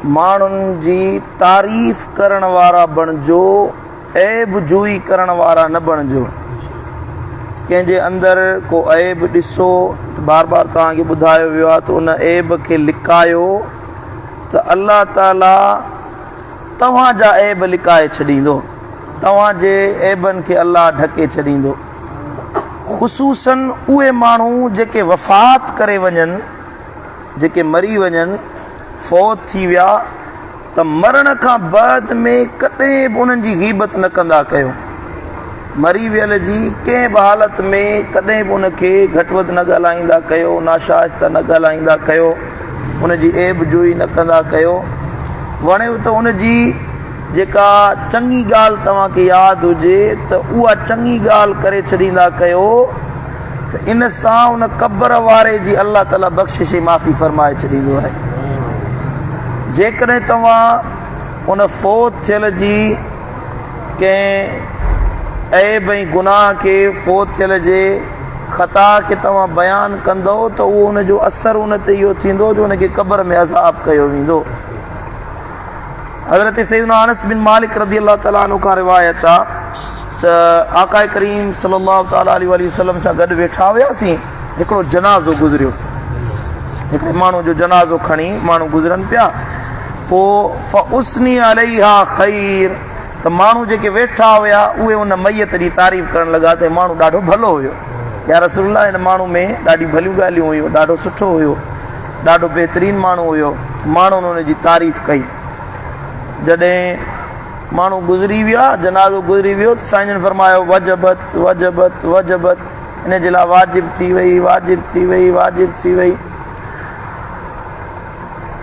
माण्हुनि जी तारीफ़ करण वारा बणिजो, ऐब जुई करण वारा न बणिजो। कंहिंजे अंदरि को ऐब ॾिसो त बार बार तव्हांखे ॿुधायो वियो आहे त उन ऐब खे लिकायो त अल्लाह ताला तव्हांजा ऐब लिकाए छॾींदो, तव्हांजे ऐबनि खे अल्लाह ढके छॾींदो। ख़ुसूसन उहे माण्हू जेके वफ़ात करे वञनि, जेके मरी वञनि, फ़ौत थी विया, त मरण खां बाद में कॾहिं बि उन्हनि जी ग़ीबत न कंदा कयो। मरी वियल जी कंहिं बि हालत में कॾहिं बि उनखे घटि वधि न ॻाल्हाईंदा कयो, नाशाइस्ता न ॻाल्हाईंदा कयो, उनजी ऐब जुई न कंदा कयो। वणियो त उनजी जेका चङी ॻाल्हि तव्हांखे यादि हुजे त उहा चङी ॻाल्हि करे छॾींदा कयो, त इन सां उन क़ब्र वारे जी अल्लाह ताला बख़्शिश माफ़ी फ़रमाए छॾींदो आहे। जेकॾहिं तव्हां उन फ़ौत थियल जी कंहिं ऐब ऐं गुनाह खे, फ़ौत थियल जे ख़ता खे तव्हां बयानु कंदो त उहो उनजो असरु उन ते इहो थींदो जो उनखे क़ब्र में अज़ाब कयो वेंदो। हज़रत सैयदना अनस बिन मालिक रज़ी अल्लाह ताला अन्हु खां रिवायत आहे त आका करीम सल्लल्लाहु तआला अलैहि वसल्लम सां गॾु वेठा हुयासीं, हिकिड़ो जनाज़ो गुज़रियो, हिकिड़े माण्हू जो जनाज़ो खणी माण्हू गुज़रनि पिया। पोइ फ़उस्नी अलैहा ख़ैर, त माण्हू जेके वेठा हुया उहे उन मैयत जी तारीफ़ करणु लॻा त माण्हू ॾाढो भलो हुयो, या रसूलुल्लाह हिन माण्हू में ॾाढी भलियूं ॻाल्हियूं हुयूं, ॾाढो सुठो हुयो, ॾाढो बहितरीनु माण्हू हुयो। माण्हुनि उनजी तारीफ़ कई। जॾहिं माण्हू गुज़री विया, जनाज़ो गुज़री वियो, त साईं जन फरमायो वजबत वजबत वजबत, इन जे लाइ वाजिब थी वई, वाजिब थी वई, वाजिब थी वई।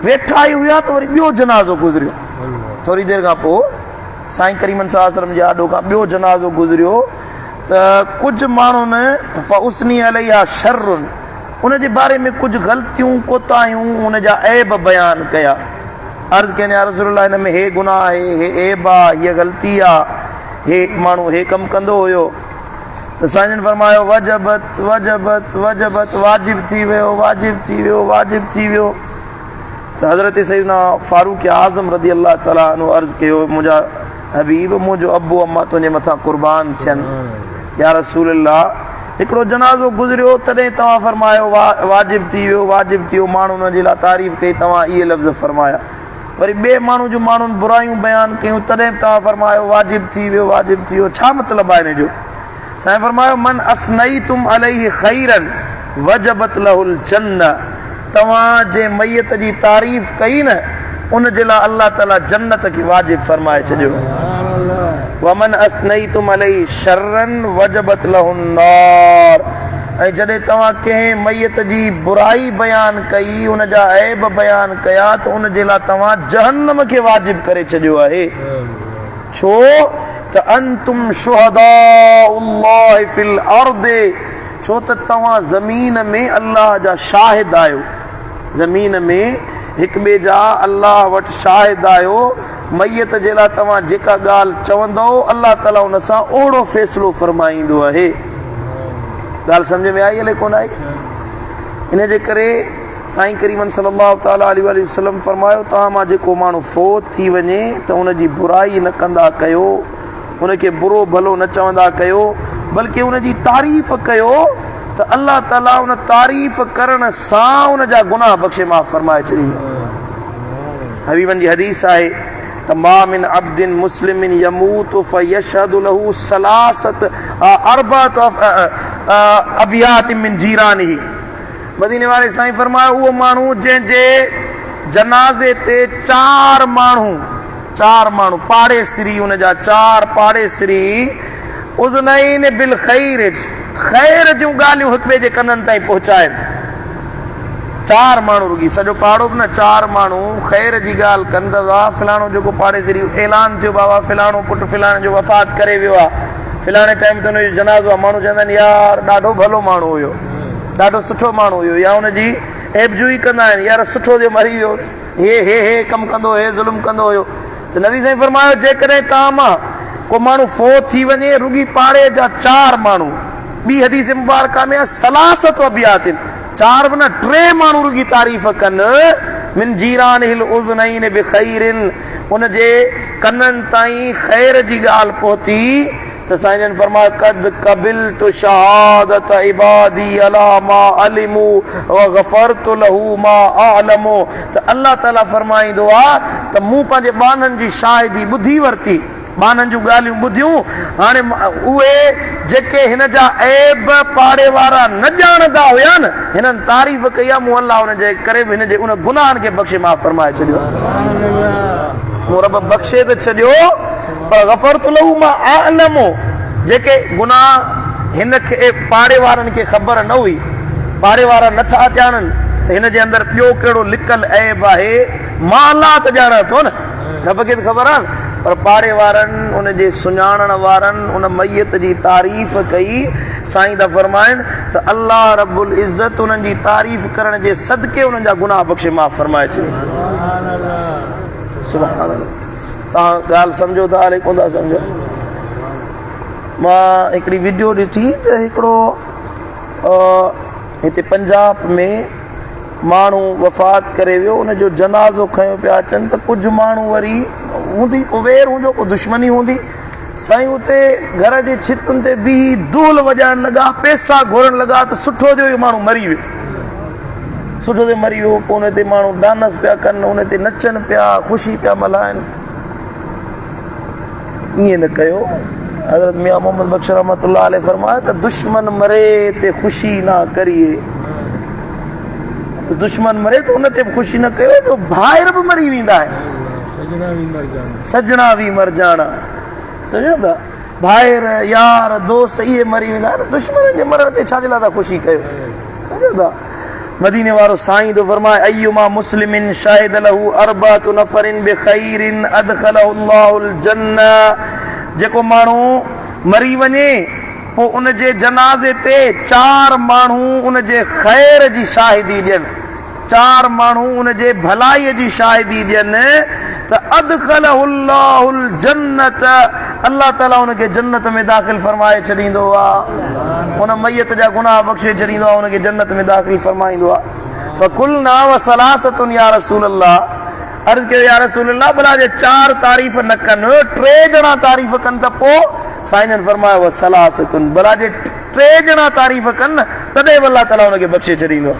वेठा ई हुया त वरी ॿियो जनाज़ो गुज़रियो। थोरी देरि खां पोइ साईं करीमन सल्लल्लाहु अलैहि वसल्लम जे आॾो खां ॿियो जनाज़ो गुज़रियो त कुझु माण्हुनि फ़उस्नी अलैहा शर्रुन, उन जे बारे में कुझु ग़लतियूं कोताहियूं उन जा ऐब बयानु कया। अर्ज़ु कनि या रसूलल्लाह हिन में हे गुनाह आहे, हे ऐब आहे, हीअ ग़लती आहे, हे माण्हू हे कमु कंदो हुयो। त साईं जन फरमायो वजबत वजबत वजबत, वाजिब थी वियो, वाजिब थी वियो, वाजिब थी वियो। त हज़रत सैयदना फारूक आज़म रज़ी अल्लाह ताला अन्हु अर्ज़ु कयो, मुंहिंजा हबीब, मुंहिंजो अबू अम्मा तुंहिंजे मथां क़ुर्बान थियनि, या रसूलल्लाह हिकिड़ो जनाज़ो गुज़रियो तॾहिं तव्हां फरमायो वाजिब थी वियो, वाजिब थी वियो, माण्हू उन जे लाइ तारीफ़ कई, तव्हां इहे लफ़्ज़ फरमाया। वरी ॿिए माण्हू जो माण्हुनि बुरायूं बयानु कयूं तॾहिं तव्हां फरमायो वाजिब थी वियो, वाजिब थी वियो। छा मतिलबु आहे हिन जो? साईं फरमायो मन असनईतुम अलैहि खैरन वजबत लहुल जन्नह, तव्हां जे मैयत जी तारीफ़ कई न, उन जे लाइ अल्लाह ताला जन्नत खे वाजिब फरमाए छॾियो। वमन असनईतुम अलैहि शर्रन वजबत लहुन नार, ऐं जॾहिं तव्हां कंहिं मैयत जी बुराई बयानु कई, उन जा ऐब बयानु कया, त उन जे लाइ तव्हां जहन्नम खे वाजिब करे छॾियो आहे। छो त अंतुम शुहदाउल्लाहि फिल अर्द, छो त तव्हां ज़मीन में अल्लाह जा शाहिद आहियो, ज़मीन में हिक ॿिए जा अल्लाह वटि शाहिद आहियो। मैयत जे लाइ तव्हां जेका ॻाल्हि चवंदो अल्लाह ताला उन सां ओहिड़ो फ़ैसिलो फरमाईंदो आहे। ॻाल्हि सम्झ में आई हले कोन आई? इन जे करे साईं करीमन सल्लल्लाहु तआला अलैहि वसल्लम फरमायो, तव्हां मां जेको माण्हू फ़ौत थी वञे त उनजी बुराई न कंदा कयो, उनखे बुरो भलो न चवंदा कयो, बल्कि उनजी तारीफ़ कयो, त अल्लाह ताला उन तारीफ़ करण सां उन जा गुनाह बख़्शे माफ़ फरमाए छॾींदो। हबीबन जी हदीस आहे त मा मिन अब्दिन मुस्लिमिन यमूतु फयशहदु लहू सलासत अरबअत अबियात मिन जीरानिही, मदीने वाले साईं फरमायो उहो माण्हू जंहिंजे जनाज़े ते चार माण्हू पाड़ेसरी, उन जा चार पाड़ेसरी उज़नैन बिल खैर, खैर जूं ॻाल्हियूं हिक ॿिए जे कननि ताईं पहुचाइनि। चार माण्हू रुगी, सॼो पाड़ो बि न, चार माण्हू खैर जी ॻाल्हि कनि त वाह फिलाणो जेको पाड़ेसरी ऐलान थियो बाबा फिलाणो पुटु फिलाणे जो वफ़ात करे वियो आहे, फिलाणे टाइम ते हुनजो जनाज़ो आहे, माण्हू चवंदा आहिनि यार ॾाढो भलो माण्हू हुयो, ॾाढो सुठो माण्हू हुयो, या हुनजी ऐबजुई कंदा आहिनि, यार सुठो जो मरी वियो, हे कमु कंदो, हे ज़ुल्म कंदो हुयो। त नबी साईं फरमायो जेकॾहिं तव्हां मां को माण्हू फ़ौत थी वञे, रुगी पाड़े जा चार माण्हू, ॿी हदीस मुबारका में सलासत अबियातिन, चार बि न टे माण्हू रुगी तारीफ़ कनि, मिन जीरानिल उज़नैन बिखैरिन, उन जे कननि ताईं ख़ैर जी ॻाल्हि पहुती त साईं जन फरमाया कद क़बिलतु शहादत इबादी अला मा अलिमू व गफ़रतु लहू मा अअलमू। त अल्लाह ताला फरमाईंदो आहे त मूं पंहिंजे ॿाननि जी शाहिदी ॿुधी वरिती, ॿाननि जूं ॻाल्हियूं ॿुधियूं। हाणे उहे जेके हिन जा ऐब पाड़े वारा न ॼाणंदा हुया न, हिननि तारीफ़ कई आहे, मूं अलाह हुन जे करे हिन जे उन गुनाहनि खे बख़्शे माफ़ फरमाए छॾियो, मूं रब बख़्शे त छॾियो पर गफ़रतु लहू मा अअलमू। जेके गुनाह हिन खे पाड़े वारनि खे ख़बर न हुई, पाड़े वारा नथा ॼाणनि त हिन जे अंदरि ॿियो कहिड़ो लिकल ऐब आहे, मां अलाह त ॼाणां थो न, रब खे त ख़बर आहे न। पर पाड़े वारनि उन जे सुञाणण वारनि उन मैयत जी तारीफ़ कई। साईं था फरमाइनि त अल्लाह रब्बुल इज़्ज़त उन्हनि जी तारीफ़ करण जे सदके उन्हनि जा गुनाह बख़्शे माफ़ फरमाए छॾे। सुभान अल्लाह। तव्हां ॻाल्हि सम्झो था हाले कोन था सम्झो? मां हिकिड़ी वीडियो ॾिठी त हिकिड़ो हिते पंजाब में माण्हू वफ़ात करे वियो, उनजो जनाज़ो खयो पिया अचनि त कुझु माण्हू वरी हूंदी को वेर हूंदो, को दुश्मनी हूंदी, साईं उते घर जे छितुनि ते बीही धूल वॼाइण लॻा, पैसा घुरण लॻा त सुठो थियो इहो माण्हू मरी वियो, सुठो थियो मरी वियो। पोइ उन ते माण्हू डांस पिया कनि, उन ते नचनि पिया, ख़ुशी पिया मल्हाइनि। ईअं न कयो। हज़रत मियां मोहम्मद बख्श रहमतुल्लाह अलैह फरमाया त दुश्मन मरे ते ख़ुशी ना करिए, दुश्मन मरे तो उन ते ख़ुशी न कयो, जो भाइर बि मरी वेंदा आहिनि, सजना बि मर जाना, सम्झो था? भाइर यार दोस्त इहे मरी वेंदा आहिनि, दुश्मन जे मरण ते छाजे लाइ था ख़ुशी कयो, सम्झो था? मदीने वारो साईं तो फरमाए अय्युमा मुस्लिमिन शाहिद लहू अरबातु नफरिन बिखैरिन अदखलहु अल्लाहुल जन्नह। जेको माण्हू मरी वञे पोइ उन जे जनाज़े ते 4 माण्हू उन जे ख़ैर जी शाहिदी ॾियनि, 4 माण्हू उन जे भलाईअ जी शाहिदी ॾियनि त अदखलहु अल्लाहुल जन्नत, अल्लाह ताला उनखे जन्नत में दाख़िल फरमाए छॾींदो आहे, उन मैयत जा गुनाह बख़्शे छॾींदो आहे, उनखे जन्नत में दाख़िल फरमाईंदो आहे। फकुलना व सलासतुन या रसूल अल्लाह, अर्ज़ कयो या रसूल अल्लाह भला जे 4 तारीफ़ न कनि, 3 ॼणा तारीफ़ कनि त पोइ? साईं जन फरमायो व सलासतुन, भला जे 3 ॼणा तारीफ़ कनि तॾहिं बि अल्लाह ताला हुनखे बख़्शे छॾींदो।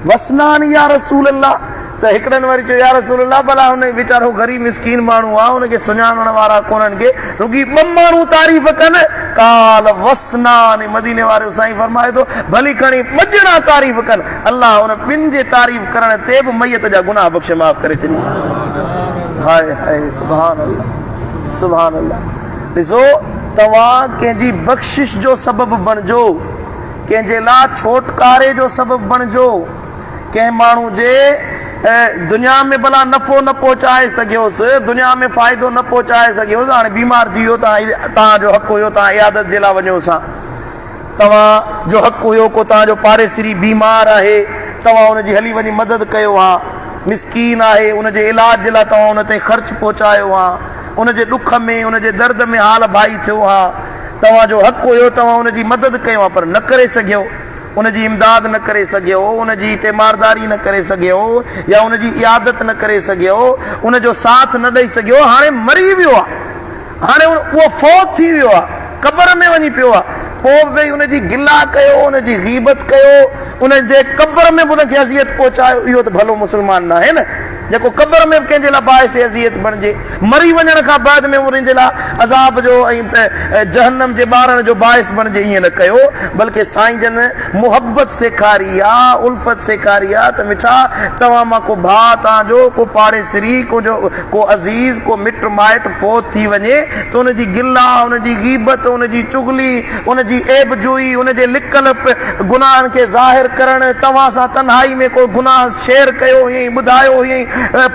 वसनान या रसूल अल्लाह, त हिकिड़नि वरी चयो या रसूल अल्लाह भला हुन वीचारो ग़रीब मिसकीन माण्हू आहे, हुनखे सुञाणण वारा कोन्हनि के रुगी 2 माण्हू तारीफ़ कनि, काल वसनान, मदीने वारो साईं फरमाए थो भली खणी 2 ॼणा तारीफ़ कनि, अल्लाह हुन 2 जे तारीफ़ करण ते बि मैयत जा गुनाह बख़्शे माफ़ करे छॾींदो। हाय हाय सुभान अल्लाह, सुभान अल्लाह। ॾिसो तव्हां कंहिंजी बख़्शिश जो सबबु बणिजो, कंहिंजे लाइ छोटकारे जो सबबु बणिजो, कंहिं माण्हू जे दुनिया में भला नफ़ो न पहुचाए सघियोसि, दुनिया में फ़ाइदो न पहुचाए सघियोसि, हाणे बीमार थी वियो, तव्हांजो हक़ हुयो तव्हां इयादत जे लाइ वञो सां, तव्हांजो हक़ हुयो को तव्हांजो पाड़ेसिरी बीमार आहे, तव्हां हुनजी हली वञी मदद कयो हा, मिसकीन आहे उनजे इलाज जे लाइ तव्हां हुन ते ख़र्चु पहुचायो हा, उनजे ॾुख में उनजे दर्द में हाल भाई थियो हा, तव्हांजो हक़ हुयो तव्हां हुनजी मदद कयो आहे, पर न करे सघियो, उनजी इमदाद न करे सघियो, उनजी तीमारदारी न करे सघियो, या उनजी इयादत न करे सघियो, उनजो साथ न ॾेई सघियो, हाणे मरी वियो आहे, हाणे उहो फौत थी वियो आहे, क़बर में वञी पियो आहे, पोइ बि उनजी गिला कयो, उनजी गीबत कयो, उनजे क़बर में बि उनखे अज़ियत पहुचायो, इहो त भलो मुस्लमान न आहे न, जेको क़बर में कंहिंजे लाइ बाहिस अज़ियत बणिजे, मरी वञण खां बाद में उनजे लाइ अज़ाब जो ऐं जहन्नम जे ॿारण जो बाहिस बणिजे, ईअं न कयो। बल्कि साईं जन मुहबत सेखारी आहे, उल्फत सेखारी आहे त मिठा तव्हां मां को भाउ तव्हांजो, को पाड़ेसिरी, को अज़ीज़, को मिट माइट फौत थी वञे त उनजी गिला, उनजी गीबत, उनजी चुगली, उनजी ऐबजोई, उनजे लिकल गुनाहनि खे ज़ाहिर करणु, तव्हां सां तन्हाई में को गुनाह शेयर कयो हुयईं, ॿुधायो हुयईं,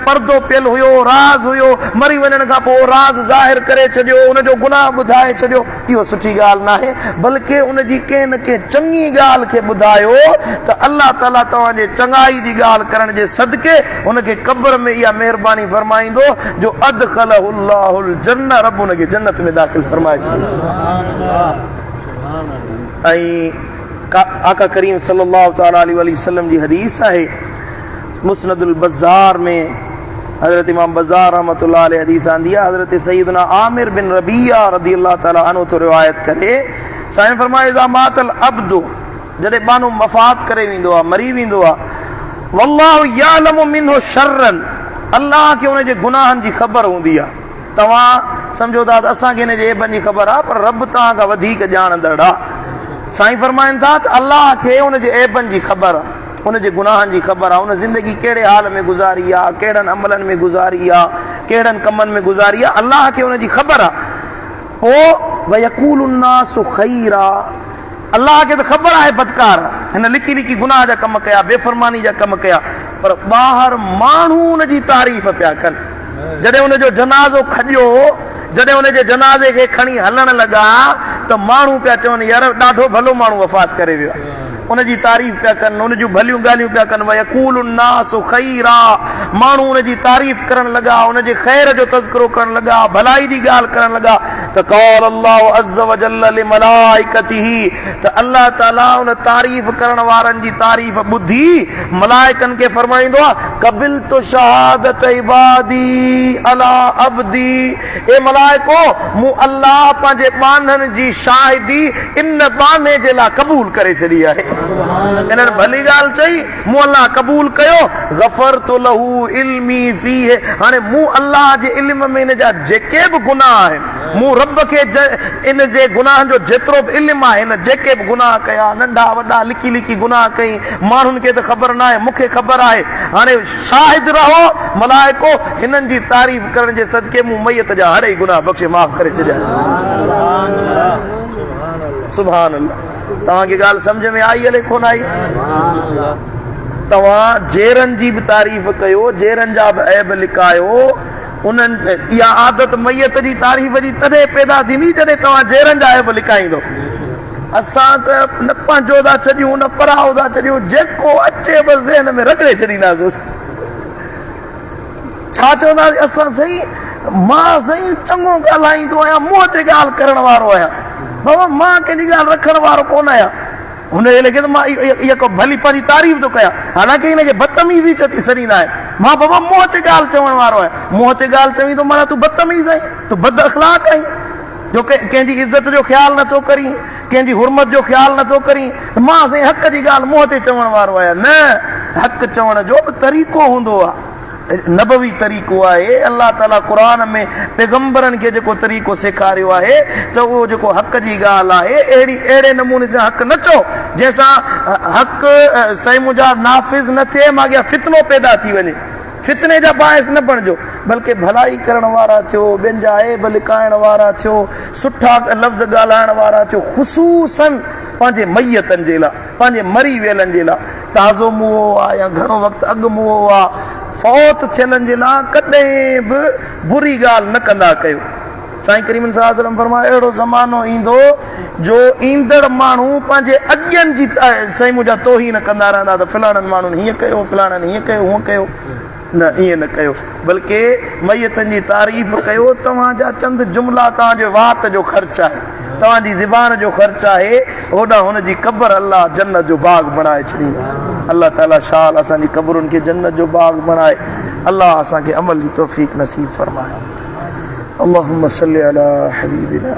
पर्दो पियल हुयो, राज़ हुयो, मरी वञण खां पोइ राज़ ज़ाहिर करे छॾियो, उनजो गुनाह ॿुधाए छॾियो, इहो सुठी ॻाल्हि न आहे, बल्कि उनजी कंहिं न कंहिं चङी ॻाल्हि खे ॿुधायो त अल्लाह ताला तव्हांजे चङाई जी ॻाल्हि करण जे सदके उनखे क़ब्र में इहा महिरबानी फरमाईंदो जो अदखलहु अल्लाहुल जन्नह, रब उनखे जन्नत में दाख़िल फरमाए छॾींदो। ऐं आका करीम सल्लल्लाहु तआला अलैहि वसल्लम जी हदीस आहे, मुस्नदुल बज़ार में हज़रत इमाम बज़ार रहमतुल्लाह अलैह हदीस आंदी आहे, हज़रत सैयदना आमिर बिन रबिया रज़ियल्लाहु ताला अन्हु तो रिवायत करे, साईं फरमाए इज़ा मातल अब्दु, जॾहिं बानो वफ़ात करे वेंदो आहे, मरी वेंदो आहे, वल्लाहु यालमु मिन्हु शर्रन, अल्लाह खे उन जे गुनाहनि जी ख़बर हूंदी आहे। तव्हां सम्झो था त असांखे हिन जे ऐबनि जी ख़बर आहे, पर रब तव्हां खां वधीक ॼाणंदड़ आहे। साईं फरमाइनि था त अल्लाह खे उन जे ऐबनि जी ख़बर आहे, उन जे गुनाहनि जी ख़बर आहे, उन ज़िंदगी कहिड़े हाल में गुज़ारी आहे, कहिड़नि अमलनि में गुज़ारी आहे, कहिड़नि कमनि में गुज़ारी आहे, अल्लाह खे उन जी ख़बर आहे। पोइ वयक़ूलु नासु ख़ैरा, अल्लाह खे त ख़बर आहे बदकार हिन लिकी लिकी गुनाह जा कम कया, बेफ़रमानी जा कम कया, पर ॿाहिरि माण्हू उन जी तारीफ़ पिया कनि। जॾहिं उन जो जनाज़ो खॼियो, जॾहिं उन जे जनाज़े खे खणी हलण लॻा त माण्हू पिया चवनि यार ॾाढो भलो माण्हू वफ़ात करे वियो आहे, उन जी तारीफ़ पिया कनि, उन जूं भलियूं ॻाल्हियूं पिया कनि। वयक़ूलु नासु ख़ैरा, माण्हू उन जी तारीफ़ करण लॻा, उन जे ख़ैर जो तज़किरो करण लॻा, भलाई जी ॻाल्हि करण लॻा। त क़ाल अल्लाहु अज़्ज़ व जल्ल लिमलाइकतिही, त अल्लाह ताला उन तारीफ़ करण वारनि जी तारीफ़ ॿुधी मलाइकनि खे फरमाईंदो आहे, क़बिलतु शहादत इबादी अला अब्दी, ए मलाइको मूं अल्लाह पंहिंजे बाननि जी शाहिदी इन बाने जे लाइ क़बूल करे छॾी आहे। इन्हनि भली ॻाल्हि चई, मूं अल्लाह क़बूल कयो, गफ़रतु लहू इल्मी फीह, हाणे मूं अल्लाह जे इल्म में इन जा जेके बि गुनाह आहिनि, मूं रब खे इन जे गुनाहनि जो जेतिरो बि इल्म आहे, हिन जेके बि गुनाह कया, नंढा वॾा लिकी लिकी गुनाह कई, माण्हुनि खे त ख़बर न आहे, मूंखे ख़बर आहे, हाणे शाहिद रहो मलाइको, हिननि जी तारीफ़ करण जे सदके मूं मैयत जा हर ई गुनाह बख़्शे माफ़ करे छॾिया। सुभान अल्लाह। तव्हांखे ॻाल्हि सम्झ में आई हले कोन आई? तव्हां जेरनि जी बि तारीफ़ कयो, जेरनि जा बि ऐब लिकायो, उन्हनि इहा आदत मैयत जी तारीफ़ जी तॾहिं पैदा थींदी जॾहिं तव्हां जेरनि जा ऐब लिकाईंदो। असां त न पंहिंजो था छॾियूं, न पराओ था छॾियूं, जेको अचे बसि ज़हन में रगड़े छॾींदासीं। छा चवंदासीं असां? सही, मां सही चङो ॻाल्हाईंदो आहियां, मुंहं ते ॻाल्हि करण वारो आहियां, बाबा मां कंहिंजी ॻाल्हि रखण वारो कोन आहियां। हुनजे लॻे त मां इहा को भली पंहिंजी तारीफ़ थो कयां, हालांकि हिनखे बदतमीज़ी सॾींदा आहिनि। मां बाबा मुंहं ते ॻाल्हि चवण वारो आहियां, मुंहं ते ॻाल्हि चवी थो माना तूं बदतमीज़ आहीं, तूं बद अख़लाक आहीं, जो कंहिंजी इज़त जो ख़्यालु नथो करीं, कंहिंजी हुरमत जो ख़्यालु नथो करीं। मां साईं हक़ जी ॻाल्हि मुंहं ते चवण वारो आहियां। न, हक़ चवण जो बि तरीक़ो हूंदो आहे, नबवी तरीक़ो आहे। अल्लाह ताला क़ुरान में पैगंबरनि खे जेको तरीक़ो सेखारियो आहे त उहो जेको हक़ जी ॻाल्हि आहे, अहिड़े नमूने सां हक़ न चओ जंहिंसां हक़ सही मुंहिंजा नाफ़िज़ न थिए, मां अॻियां फितनो पैदा थी वञे। फितने जा बाहिस न बणिजो, बल्कि भलाई करण वारा थियो, ॿियनि जा ऐब लिकाइण वारा थियो, सुठा लफ़्ज़ ॻाल्हाइण वारा थियो, ख़ुसूसन पंहिंजे मैयतनि जे लाइ, पंहिंजे मरी वियलनि जे लाइ। ताज़ो मुओ आहे या घणो वक़्तु अॻु मुओ आहे, फौत थियलनि जे लाइ कॾहिं बि बुरी ॻाल्हि न कंदा कयो। साईं करीम सल्लल्लाहु अलैहि वसल्लम फरमायो, अहिड़ो ज़मानो ईंदो जो ईंदड़ माण्हू पंहिंजे अॻियनि जी साईं मुंहिंजा तोहीन कंदा रहंदा त फलाणनि माण्हुनि हीअं कयो, फलाणनि हीअं कयो, हूअं कयो। न, ईअं न कयो, बल्कि मैयतनि जी तारीफ़ कयो। तव्हांजा चंद जुमला तव्हांजे वात जो ख़र्च आहे, तव्हांजी ज़बान जो ख़र्च आहे, होॾां हुनजी क़ब्र अल्लाह जन्नत जो बाग़ बणाए छॾींदा। अल्लाह ताला शाल असांजी क़ब्रुनि खे जन्नत जो बाग़ बणाए। अल्लाह असांखे अमल जी तौफ़ीक़ नसीब फ़रमाए। अल्लाहुम्मा सल्ली अला हबीबिना